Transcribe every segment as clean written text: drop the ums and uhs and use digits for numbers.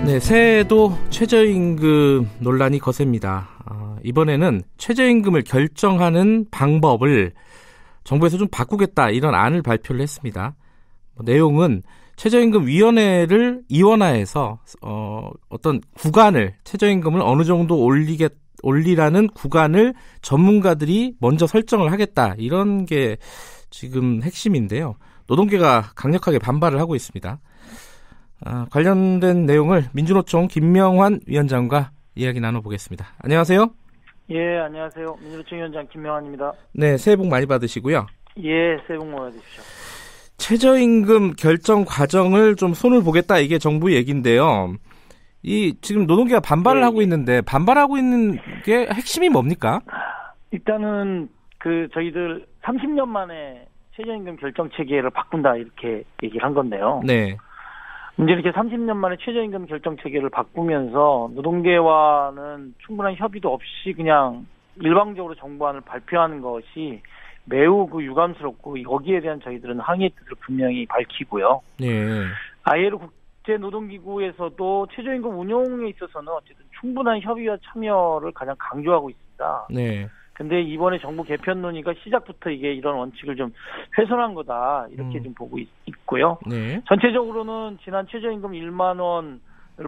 네, 새해에도 최저임금 논란이 거셉니다. 이번에는 최저임금을 결정하는 방법을 정부에서 좀 바꾸겠다 이런 안을 발표를 했습니다. 내용은 최저임금위원회를 이원화해서 어떤 구간을 최저임금을 어느 정도 올리라는 구간을 전문가들이 먼저 설정을 하겠다 이런 게 지금 핵심인데요. 노동계가 강력하게 반발을 하고 있습니다. 관련된 내용을 민주노총 김명환 위원장과 이야기 나눠보겠습니다. 안녕하세요. 예, 안녕하세요. 민주노총 위원장 김명환입니다. 네, 새해 복 많이 받으시고요. 예, 새해 복 많이 받으십시오. 최저임금 결정 과정을 좀 손을 보겠다 이게 정부 얘기인데요. 지금 노동계가 반발을 하고 있는데 반발하고 있는 게 핵심이 뭡니까? 일단은 저희들 30년 만에 최저임금 결정 체계를 바꾼다 이렇게 얘기를 한 건데요. 네. 이제 이렇게 30년 만에 최저임금 결정 체계를 바꾸면서 노동계와는 충분한 협의도 없이 그냥 일방적으로 정부안을 발표하는 것이 매우 유감스럽고 여기에 대한 저희들은 항의 뜻을 분명히 밝히고요. 네. ILO 국제노동기구에서도 최저임금 운용에 있어서는 어쨌든 충분한 협의와 참여를 가장 강조하고 있습니다. 네. 근데 이번에 정부 개편 논의가 시작부터 이게 이런 원칙을 좀 훼손한 거다 이렇게 좀 보고 있고요. 네. 전체적으로는 지난 최저임금 1만 원을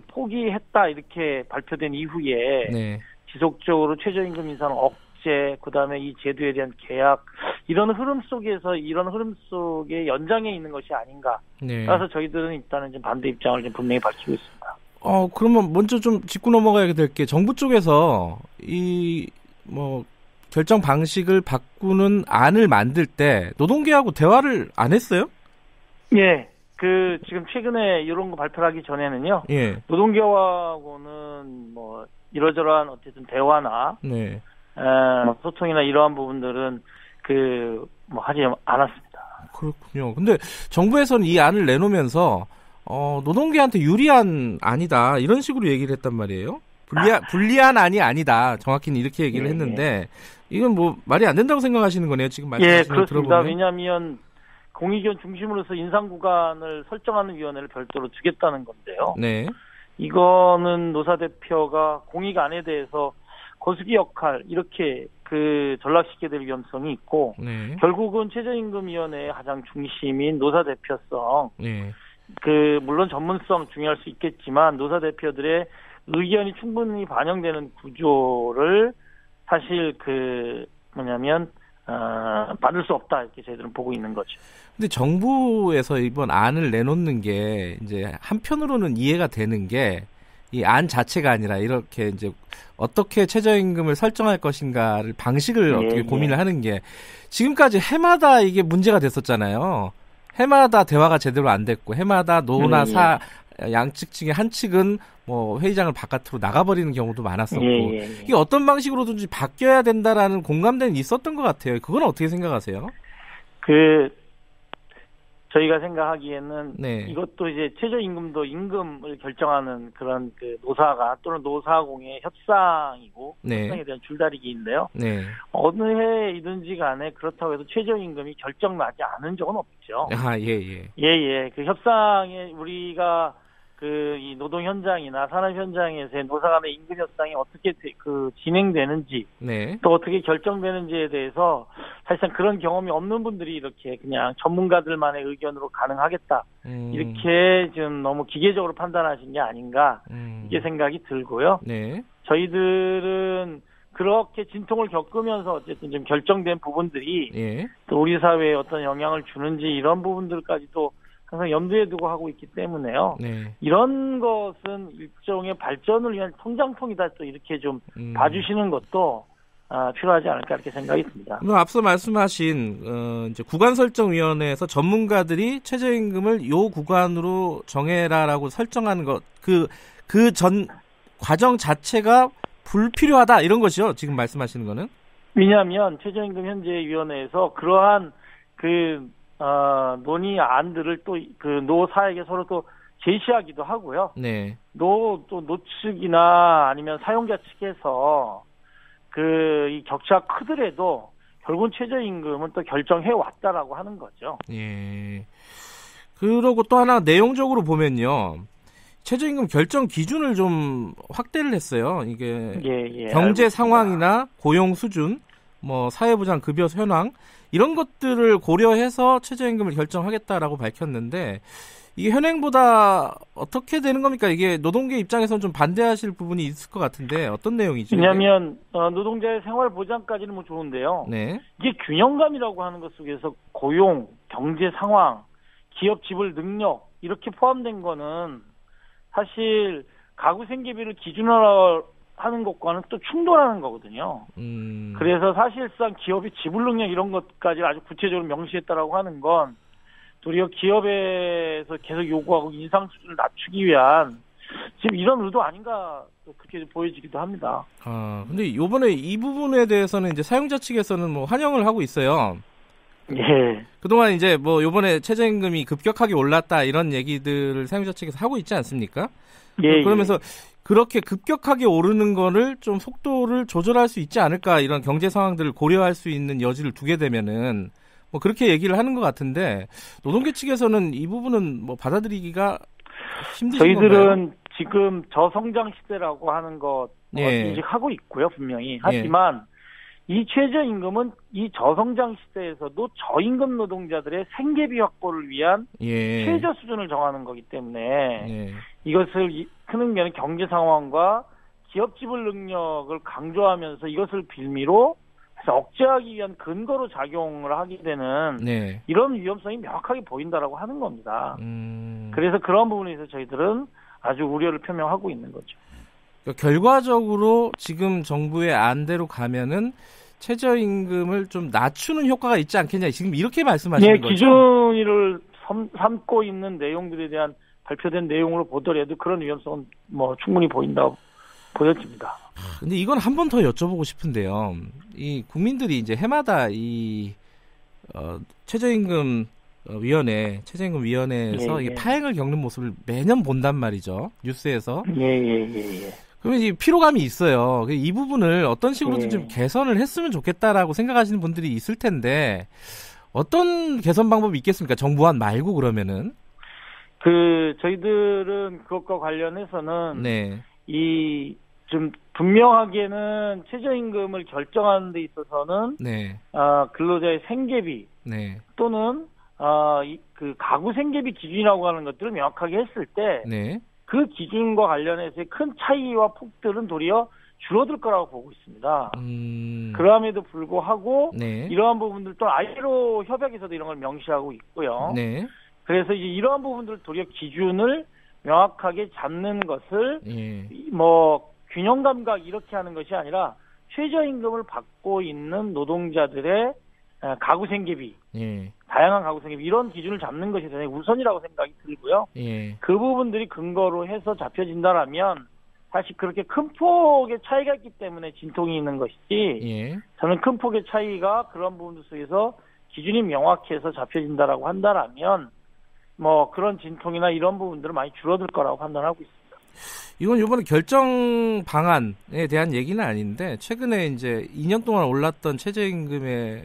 포기했다 이렇게 발표된 이후에 네. 지속적으로 최저임금 인상 억제, 그다음에 이 제도에 대한 계약 이런 흐름 속에 연장해 있는 것이 아닌가. 네. 따라서 저희들은 일단은 좀 반대 입장을 좀 분명히 밝히고 있습니다. 그러면 먼저 좀 짚고 넘어가야 될 게 정부 쪽에서 결정 방식을 바꾸는 안을 만들 때 노동계하고 대화를 안 했어요? 예. 지금 최근에 이런 거 발표하기 전에는요. 예. 노동계하고는 이러저러한 어쨌든 대화나 네. 소통이나 이러한 부분들은 하지 않았습니다. 그렇군요. 근데 정부에서는 이 안을 내놓으면서 노동계한테 유리한 안이다 이런 식으로 얘기를 했단 말이에요. 불리한 안이 아니다. 정확히는 이렇게 얘기를 했는데 이건 말이 안 된다고 생각하시는 거네요. 지금 말씀하시는 거 그렇습니다. 들어보면. 왜냐하면 공익위원 중심으로서 인상 구간을 설정하는 위원회를 별도로 두겠다는 건데요. 네. 이거는 노사 대표가 공익 안에 대해서 거수기 역할 이렇게 전락시키게 될 위험성이 있고 네. 결국은 최저임금위원회의 가장 중심인 노사 대표성 네. 물론 전문성 중요할 수 있겠지만 노사 대표들의 의견이 충분히 반영되는 구조를 사실 받을 수 없다 이렇게 저희들은 보고 있는 거죠. 근데 정부에서 이번 안을 내놓는 게 이제 한편으로는 이해가 되는 게 이 안 자체가 아니라 이렇게 이제 어떻게 최저임금을 설정할 것인가를 방식을 어떻게 고민을 하는 게 지금까지 해마다 이게 문제가 됐었잖아요. 해마다 대화가 제대로 안 됐고 해마다 노나 사 양측 중에 한 측은 회의장을 바깥으로 나가버리는 경우도 많았었고 이게 어떤 방식으로든지 바뀌어야 된다라는 공감대는 있었던 것 같아요. 그건 어떻게 생각하세요? 저희가 생각하기에는 네. 이것도 이제 최저임금도 임금을 결정하는 그런 노사가 또는 노사공의 협상이고 네. 협상에 대한 줄다리기인데요. 네. 어느 해이든지 간에 그렇다고 해서 최저임금이 결정나지 않은 적은 없죠. 예. 그 협상에 우리가 이 노동 현장이나 산업 현장에서의 노사 간의 임금 협상이 어떻게 진행되는지 네. 또 어떻게 결정되는지에 대해서 사실상 그런 경험이 없는 분들이 이렇게 그냥 전문가들만의 의견으로 가능하겠다 이렇게 좀 너무 기계적으로 판단하신 게 아닌가 이게 생각이 들고요. 네. 저희들은 그렇게 진통을 겪으면서 어쨌든 좀 결정된 부분들이 또 우리 사회에 어떤 영향을 주는지 이런 부분들까지도 항상 염두에 두고 하고 있기 때문에요. 네. 이런 것은 일종의 발전을 위한 통장통이다 또 이렇게 좀 봐주시는 것도 필요하지 않을까 이렇게 생각이 듭니다. 앞서 말씀하신 이제 구간설정위원회에서 전문가들이 최저임금을 요 구간으로 정해라라고 설정하는 것, 그 전 과정 자체가 불필요하다 이런 것이죠. 지금 말씀하시는 거는? 왜냐하면 최저임금 현재 위원회에서 그러한 논의 안들을 또 노사에게 서로 또 제시하기도 하고요. 네. 노 측이나 아니면 사용자 측에서 이 격차가 크더라도 결국은 최저임금은 또 결정해 왔다라고 하는 거죠. 예. 그러고 또 하나 내용적으로 보면요. 최저임금 결정 기준을 좀 확대를 했어요. 이게 경제 알겠습니다. 상황이나 고용 수준, 뭐 사회보장 급여 현황 이런 것들을 고려해서 최저임금을 결정하겠다라고 밝혔는데 이게 현행보다 어떻게 되는 겁니까? 이게 노동계 입장에서는 좀 반대하실 부분이 있을 것 같은데 어떤 내용이죠? 왜냐하면 노동자의 생활 보장까지는 뭐 좋은데요. 네. 이게 균형감이라고 하는 것 속에서 고용, 경제 상황, 기업 지불 능력 이렇게 포함된 거는 사실 가구 생계비를 기준으로 하는 것과는 또 충돌하는 거거든요. 그래서 사실상 기업의 지불 능력 이런 것까지 아주 구체적으로 명시했다라고 하는 건 도리어 기업에서 계속 요구하고 인상 수준을 낮추기 위한 지금 이런 의도 아닌가 또 그렇게 보여지기도 합니다. 근데 이번에 이 부분에 대해서는 이제 사용자 측에서는 뭐 환영을 하고 있어요. 예. 그동안 이제 뭐 요번에 최저임금이 급격하게 올랐다 이런 얘기들을 사용자 측에서 하고 있지 않습니까? 그러면서 그렇게 급격하게 오르는 거를 좀 속도를 조절할 수 있지 않을까 이런 경제 상황들을 고려할 수 있는 여지를 두게 되면은 뭐 그렇게 얘기를 하는 것 같은데 노동계 측에서는 이 부분은 뭐 받아들이기가 힘드신 건가요? 저희들은 지금 저성장 시대라고 하는 것 인식하고 있고요, 분명히. 하지만 이 최저임금은 이 저성장 시대에서도 저임금 노동자들의 생계비 확보를 위한 최저 수준을 정하는 거기 때문에 이것을 큰 의미는 경제 상황과 기업 지불 능력을 강조하면서 이것을 빌미로 해서 억제하기 위한 근거로 작용을 하게 되는 이런 위험성이 명확하게 보인다라고 하는 겁니다. 그래서 그런 부분에서 저희들은 아주 우려를 표명하고 있는 거죠. 그러니까 결과적으로 지금 정부의 안대로 가면은 최저임금을 좀 낮추는 효과가 있지 않겠냐 지금 이렇게 말씀하시는 거죠? 기준을 삼고 있는 내용들에 대한 발표된 내용으로 보더라도 그런 위험성은 뭐 충분히 보여집니다. 근데 이건 한 번 더 여쭤보고 싶은데요. 이 국민들이 이제 해마다 이 최저임금위원회에서 이게 파행을 겪는 모습을 매년 본단 말이죠. 뉴스에서. 그러면 이 피로감이 있어요. 이 부분을 어떤 식으로든 좀 개선을 했으면 좋겠다라고 생각하시는 분들이 있을 텐데 어떤 개선 방법이 있겠습니까? 정부안 말고 그러면은. 저희들은 그것과 관련해서는 좀 분명하게는 최저임금을 결정하는 데 있어서는 근로자의 생계비 또는 그 가구 생계비 기준이라고 하는 것들을 명확하게 했을 때 그 기준과 관련해서의 큰 차이와 폭들은 도리어 줄어들 거라고 보고 있습니다. 그럼에도 불구하고 이러한 부분들 또 ILO 협약에서도 이런 걸 명시하고 있고요. 그래서 이제 이러한 부분들 도리어 기준을 명확하게 잡는 것을 뭐 균형 감각 이렇게 하는 것이 아니라 최저임금을 받고 있는 노동자들의 가구 생계비, 다양한 가구 생계비 이런 기준을 잡는 것이 대단히 우선이라고 생각이 들고요. 그 부분들이 근거로 해서 잡혀진다라면 사실 그렇게 큰 폭의 차이가 있기 때문에 진통이 있는 것이지 저는 큰 폭의 차이가 그런 부분들 속에서 기준이 명확해서 잡혀진다라고 한다라면 뭐 그런 진통이나 이런 부분들은 많이 줄어들 거라고 판단하고 있습니다. 이건 이번에 결정 방안에 대한 얘기는 아닌데 최근에 이제 2년 동안 올랐던 최저임금의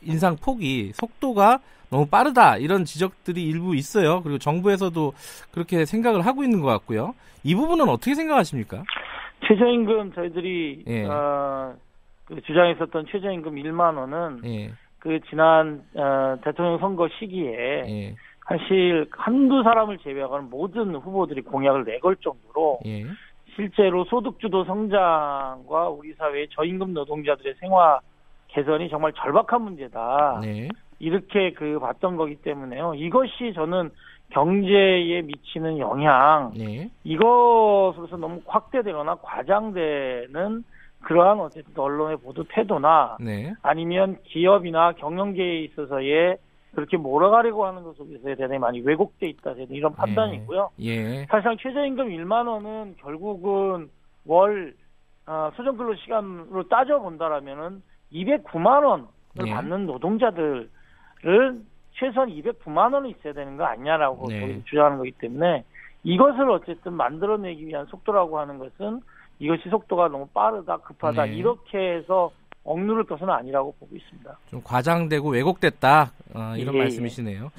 인상 폭이 속도가 너무 빠르다 이런 지적들이 일부 있어요. 그리고 정부에서도 그렇게 생각을 하고 있는 것 같고요. 이 부분은 어떻게 생각하십니까? 최저임금 저희들이 주장했었던 최저임금 1만 원은 그 지난 대통령 선거 시기에 사실 한두 사람을 제외하고는 모든 후보들이 공약을 내걸 정도로 실제로 소득주도 성장과 우리 사회의 저임금 노동자들의 생활 개선이 정말 절박한 문제다. 이렇게 봤던 거기 때문에요. 이것이 저는 경제에 미치는 영향, 이것으로서 너무 확대되거나 과장되는 그러한 어쨌든 언론의 보도 태도나 아니면 기업이나 경영계에 있어서의 그렇게 몰아가려고 하는 것 속에서 대단히 많이 왜곡돼 있다. 이런 판단이고요. 사실상 최저임금 1만 원은 결국은 월 소정근로시간으로 따져본다라면은 209만 원을 받는 노동자들을 최소한 209만 원이 있어야 되는 거 아니냐라고 주장하는 거기 때문에 이것을 어쨌든 만들어내기 위한 속도라고 하는 것은 이것이 속도가 너무 빠르다, 급하다 이렇게 해서 억누를 것은 아니라고 보고 있습니다. 좀 과장되고 왜곡됐다 이런 말씀이시네요.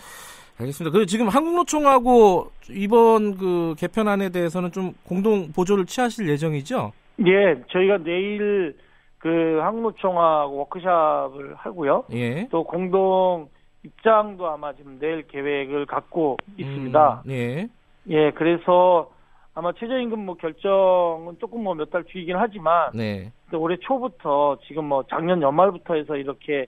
알겠습니다. 그리고 지금 한국노총하고 이번 그 개편안에 대해서는 좀 공동 보조를 취하실 예정이죠? 예, 저희가 내일 그 한국노총하고 워크숍을 하고요. 예. 또 공동 입장도 아마 지금 낼 계획을 갖고 있습니다. 예. 예, 그래서 아마 최저임금 뭐 결정은 조금 뭐 몇 달 뒤이긴 하지만, 네. 올해 초부터 지금 뭐 작년 연말부터 해서 이렇게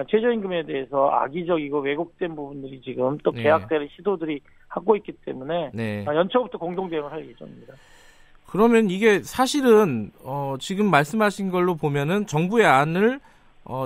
최저임금에 대해서 악의적이고 왜곡된 부분들이 지금 또 계약되는 시도들이 하고 있기 때문에 네. 연초부터 공동 대응을 할 예정입니다. 그러면 이게 사실은 지금 말씀하신 걸로 보면은 정부의 안을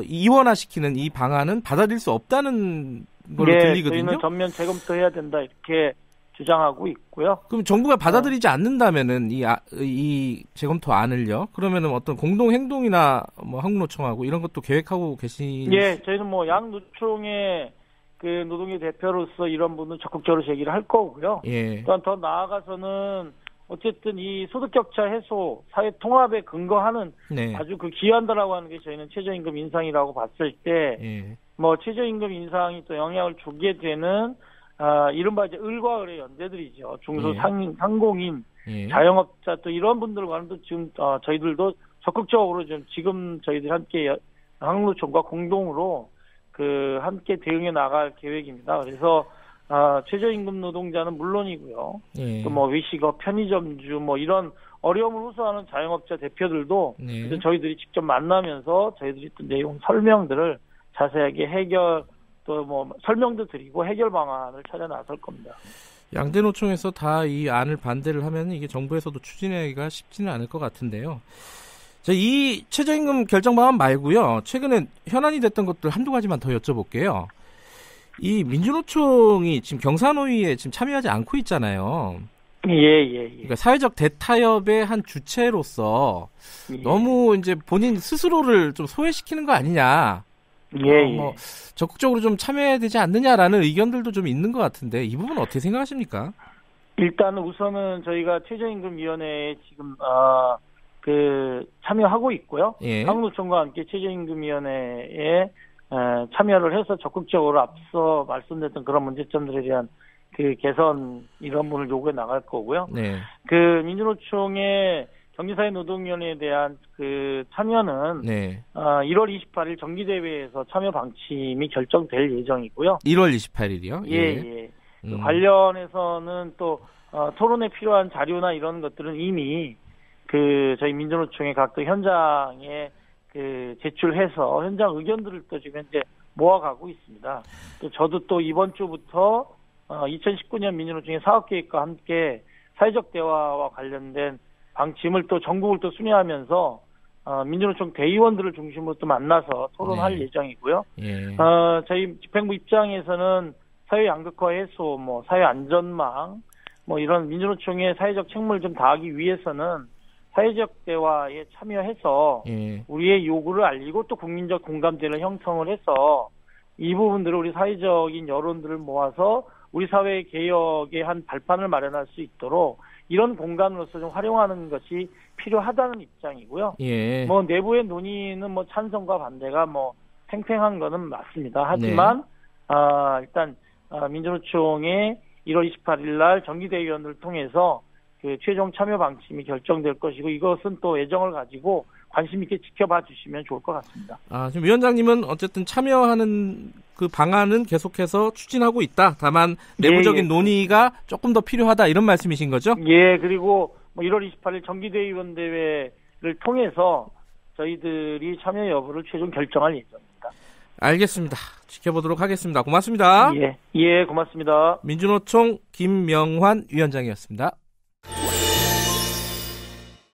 이원화시키는 이 방안은 받아들일 수 없다는 걸로 들리거든요. 저희는 전면 재검토해야 된다 이렇게 주장하고 있고요. 그럼 정부가 받아들이지 않는다면은 이 재검토 안을요? 그러면은 어떤 공동 행동이나 뭐 한국노총하고 이런 것도 계획하고 계신? 예, 저희는 뭐 양 노총의 그 노동계 대표로서 이런 부분 적극적으로 제기를 할 거고요. 예. 또한 더 나아가서는 어쨌든 이 소득격차 해소, 사회 통합에 근거하는 네. 아주 그 기여한다라고 하는 게 저희는 최저임금 인상이라고 봤을 때, 뭐 최저임금 인상이 또 영향을 주게 되는 이른바 이제 을과 을의 연대들이죠. 중소상공인, 자영업자 또 이런 분들과는 또 지금 저희들도 적극적으로 지금 저희들 함께 한국노총과 공동으로 그 함께 대응해 나갈 계획입니다. 그래서 최저임금 노동자는 물론이고요. 또 뭐 외식업, 편의점주 뭐 이런 어려움을 호소하는 자영업자 대표들도 저희들이 직접 만나면서 저희들이 또 내용 설명들을 자세하게 해결 또 뭐 설명도 드리고 해결 방안을 찾아 나설 겁니다. 양대 노총에서 다 이 안을 반대를 하면 이게 정부에서도 추진하기가 쉽지는 않을 것 같은데요. 자, 이 최저임금 결정 방안 말고요. 최근에 현안이 됐던 것들 한두 가지만 더 여쭤볼게요. 이 민주노총이 지금 경사노위에 지금 참여하지 않고 있잖아요. 예. 그러니까 사회적 대타협의 한 주체로서 너무 이제 본인 스스로를 좀 소외시키는 거 아니냐. 뭐 적극적으로 좀 참여해야 되지 않느냐라는 의견들도 좀 있는 것 같은데 이 부분은 어떻게 생각하십니까? 일단은 우선은 저희가 최저임금위원회에 지금 그 참여하고 있고요. 한국노총과 함께 최저임금위원회에 참여를 해서 적극적으로 앞서 말씀드렸던 그런 문제점들에 대한 그 개선 이런 부분을 요구해 나갈 거고요. 그 민주노총의 경제사회노동위원회에 대한 그 참여는 1월 28일 정기대회에서 참여 방침이 결정될 예정이고요. 1월 28일이요? 예. 관련해서는 또 토론에 필요한 자료나 이런 것들은 이미 그 저희 민주노총의 각 현장에 그 제출해서 현장 의견들을 또 지금 현재 모아가고 있습니다. 또 저도 또 이번 주부터 2019년 민주노총의 사업계획과 함께 사회적 대화와 관련된 방침을 또 전국을 또 순회하면서 민주노총 대의원들을 중심으로 또 만나서 토론할 예정이고요. 저희 집행부 입장에서는 사회 양극화 해소, 뭐 사회 안전망, 뭐 이런 민주노총의 사회적 책무를 좀 다하기 위해서는 사회적 대화에 참여해서 우리의 요구를 알리고 또 국민적 공감대를 형성을 해서 이 부분들을 우리 사회적인 여론들을 모아서 우리 사회 개혁의 한 발판을 마련할 수 있도록 이런 공간으로서 좀 활용하는 것이 필요하다는 입장이고요. 뭐 내부의 논의는 뭐 찬성과 반대가 뭐 팽팽한 거는 맞습니다. 하지만 일단 민주노총의 1월 28일 날 정기대의원을 통해서 그 최종 참여 방침이 결정될 것이고 이것은 또 애정을 가지고 관심 있게 지켜봐 주시면 좋을 것 같습니다. 지금 위원장님은 어쨌든 참여하는 그 방안은 계속해서 추진하고 있다. 다만 내부적인 논의가 조금 더 필요하다 이런 말씀이신 거죠? 그리고 뭐 1월 28일 정기대의원 대회를 통해서 저희들이 참여 여부를 최종 결정할 예정입니다. 알겠습니다. 지켜보도록 하겠습니다. 고맙습니다. 고맙습니다. 민주노총 김명환 위원장이었습니다.